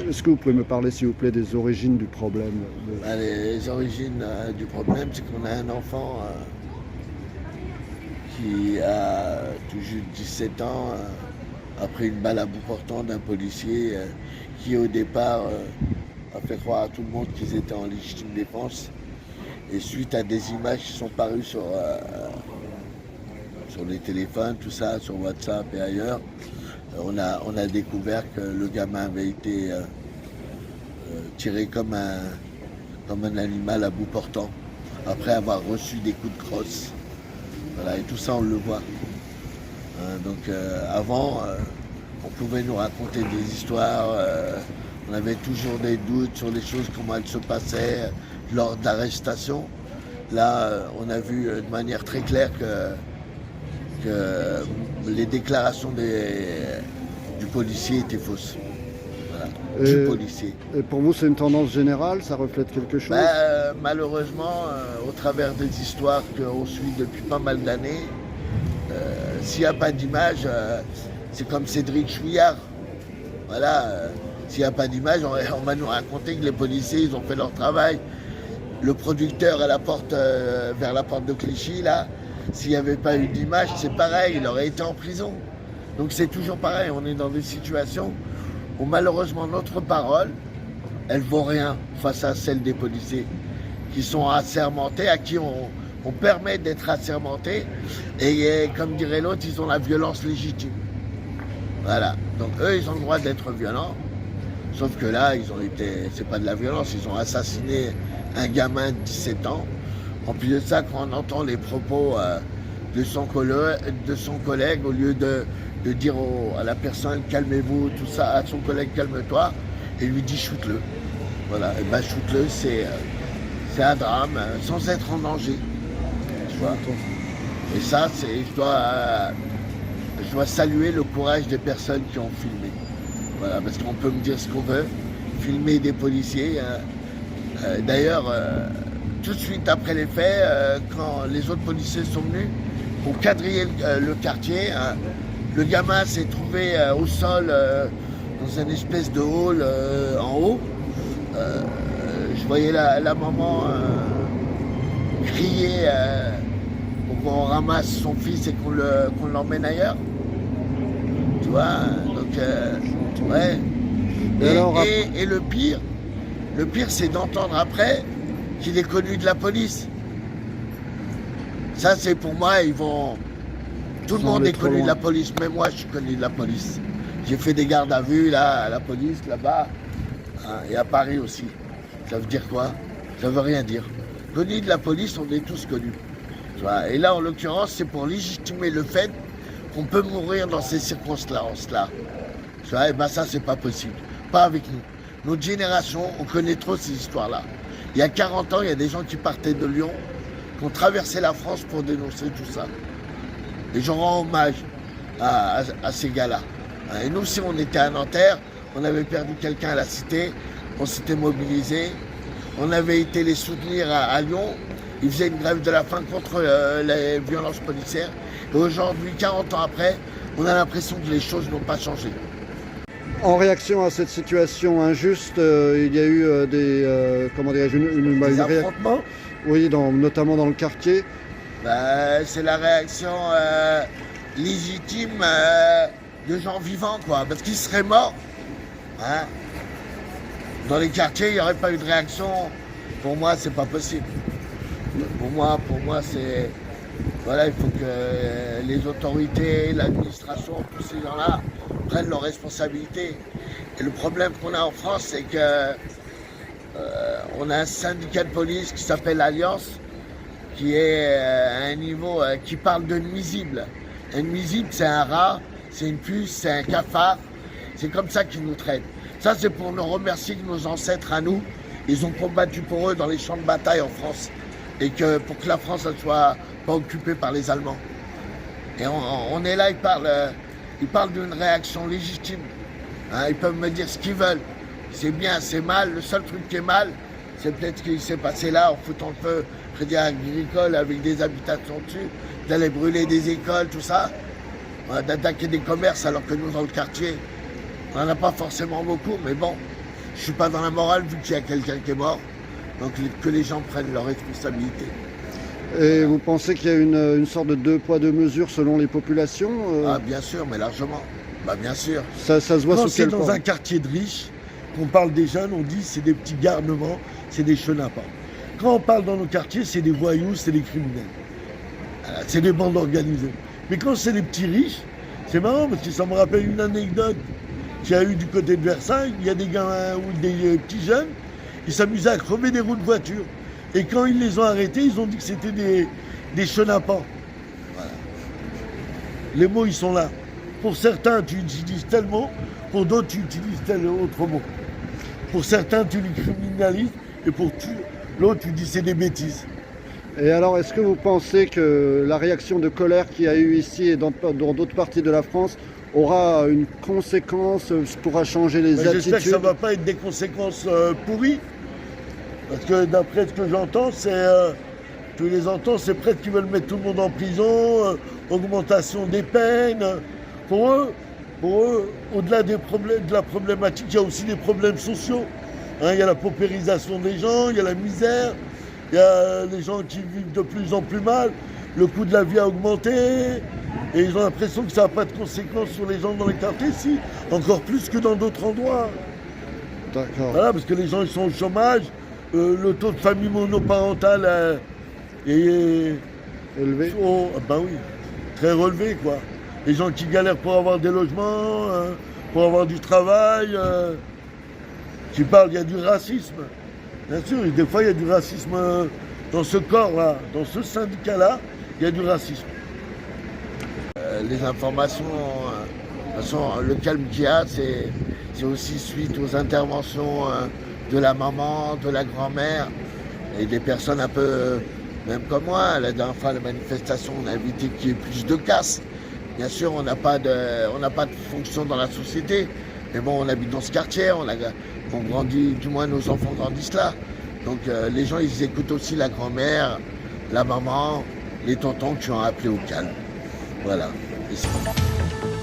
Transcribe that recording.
Est-ce que vous pouvez me parler, s'il vous plaît, des origines du problème Ben, les origines du problème, c'est qu'on a un enfant qui a tout juste 17 ans, a pris une balle à bout portant d'un policier qui au départ a fait croire à tout le monde qu'ils étaient en légitime défense. Et suite à des images qui sont parues sur les téléphones, tout ça, sur WhatsApp et ailleurs, on a découvert que le gamin avait été tiré comme un animal à bout portant, après avoir reçu des coups de crosse. Voilà, et tout ça, on le voit. Donc avant, on pouvait nous raconter des histoires, on avait toujours des doutes sur les choses, comment elles se passaient lors d'arrestations. Là, on a vu de manière très claire que les déclarations du policier étaient fausses. Voilà, du policier. Et pour vous, c'est une tendance générale? Ça reflète quelque chose? Malheureusement, au travers des histoires qu'on suit depuis pas mal d'années, s'il n'y a pas d'image, c'est comme Cédric Chouillard. Voilà, s'il n'y a pas d'image, on va nous raconter que les policiers, ils ont fait leur travail. Le producteur à la porte, vers la porte de Clichy, là, s'il n'y avait pas eu d'image, c'est pareil, il aurait été en prison. Donc c'est toujours pareil, on est dans des situations où malheureusement notre parole, elle vaut rien face à celle des policiers qui sont assermentés, à qui on permet d'être assermentés. Et comme dirait l'autre, ils ont la violence légitime. Voilà, donc eux, ils ont le droit d'être violents. Sauf que là, c'est pas de la violence, ils ont assassiné un gamin de 17 ans. En plus de ça, quand on entend les propos de son collègue, au lieu de dire à la personne calmez-vous, tout ça, à son collègue calme-toi, et lui dit shoot-le. Voilà, et ben shoot-le, c'est un drame, sans être en danger. Tu vois. Et ça, je dois saluer le courage des personnes qui ont filmé. Voilà, parce qu'on peut me dire ce qu'on veut, filmer des policiers. D'ailleurs, tout de suite après les faits, quand les autres policiers sont venus pour quadriller le quartier, le gamin s'est trouvé au sol dans une espèce de hall en haut. Je voyais la maman crier pour qu'on ramasse son fils et qu'on l'emmène ailleurs. Tu vois, donc ouais. Et le pire c'est d'entendre après qu'il est connu de la police. Ça c'est pour moi, tout le monde est connu de la police, même moi je suis connu de la police. J'ai fait des gardes à vue là, à la police, là-bas, hein, et à Paris aussi. Ça veut dire quoi? Ça veut rien dire. Connu de la police, on est tous connus. Tu vois, et là en l'occurrence, c'est pour légitimer le fait qu'on peut mourir dans ces circonstances-là. Tu vois, et ben ça c'est pas possible. Pas avec nous. Notre génération, on connaît trop ces histoires-là. Il y a 40 ans, il y a des gens qui partaient de Lyon, qui ont traversé la France pour dénoncer tout ça. Et j'en rends hommage à ces gars-là. Et nous, si on était à Nanterre, on avait perdu quelqu'un à la cité, on s'était mobilisé, on avait été les soutenir à Lyon, ils faisaient une grève de la faim contre les violences policières. Et aujourd'hui, 40 ans après, on a l'impression que les choses n'ont pas changé. En réaction à cette situation injuste, il y a eu des affrontements. Oui, notamment dans le quartier. C'est la réaction légitime de gens vivants, quoi. Parce qu'ils seraient morts. Hein. Dans les quartiers, il n'y aurait pas eu de réaction. Pour moi, c'est pas possible. Pour moi, c'est... Voilà, il faut que les autorités, l'administration, tous ces gens-là prennent leurs responsabilités. Et le problème qu'on a en France, c'est que on a un syndicat de police qui s'appelle Alliance, qui est à un niveau qui parle de nuisible. Un nuisible, c'est un rat, c'est une puce, c'est un cafard. C'est comme ça qu'ils nous traitent. Ça, c'est pour nous remercier que nos ancêtres à nous, ils ont combattu pour eux dans les champs de bataille en France. Et que pour que la France ne soit pas occupée par les Allemands. Et on est là, ils parlent d'une réaction légitime. Hein, ils peuvent me dire ce qu'ils veulent. C'est bien, c'est mal. Le seul truc qui est mal, c'est peut-être ce qui s'est passé là en foutant le feu crédit agricole avec des habitations dessus, d'aller brûler des écoles, tout ça, d'attaquer des commerces alors que nous dans le quartier, on n'en a pas forcément beaucoup, mais bon, je suis pas dans la morale vu qu'il y a quelqu'un qui est mort. Donc que les gens prennent leurs responsabilités. Et vous pensez qu'il y a une sorte de deux poids deux mesures selon les populations Ah bien sûr, mais largement. Bah bien sûr. Ça se voit Quand sous quel c'est dans forme? un quartier de riches, qu'on parle des jeunes, on dit c'est des petits garnements, c'est des chenapans. Quand on parle dans nos quartiers, c'est des voyous, c'est des criminels. C'est des bandes organisées. Mais quand c'est des petits riches, c'est marrant parce que ça me rappelle une anecdote qu'il y a eu du côté de Versailles. Il y a des gamins ou des petits jeunes, ils s'amusaient à crever des roues de voiture. Et quand ils les ont arrêtés, ils ont dit que c'était des chenapans. Voilà. Les mots, ils sont là. Pour certains, tu utilises tel mot, pour d'autres, tu utilises tel autre mot. Pour certains, tu les criminalises, et pour l'autre, tu dis c'est des bêtises. Et alors, est-ce que vous pensez que la réaction de colère qu'il y a eu ici et dans d'autres parties de la France aura une conséquence, pourra changer les J'espère que ça attitudes? ne va pas être des conséquences pourries. Parce que d'après ce que j'entends, c'est presque qu'ils veulent mettre tout le monde en prison, augmentation des peines. Pour eux, au-delà de la problématique, il y a aussi des problèmes sociaux. Hein, il y a la paupérisation des gens, il y a la misère, il y a les gens qui vivent de plus en plus mal, le coût de la vie a augmenté, et ils ont l'impression que ça n'a pas de conséquences sur les gens dans les quartiers, si, encore plus que dans d'autres endroits. D'accord. Voilà, parce que les gens ils sont au chômage, le taux de famille monoparentale est Élevé. ben oui, très relevé quoi. Les gens qui galèrent pour avoir des logements, pour avoir du travail, qui parlent, il y a du racisme. Bien sûr, et des fois il y a du racisme dans ce corps-là, dans ce syndicat-là, il y a du racisme. Les informations, de toute façon, le calme qu'il y a, c'est aussi suite aux interventions de la maman, de la grand-mère et des personnes un peu, même comme moi. La dernière fois, à la manifestation, on a évité qu'il y ait plus de casse. Bien sûr, on n'a pas de fonction dans la société, mais bon, on habite dans ce quartier, on grandit, du moins nos enfants grandissent là. Donc les gens, ils écoutent aussi la grand-mère, la maman, les tontons qui ont appelé au calme. Voilà. Et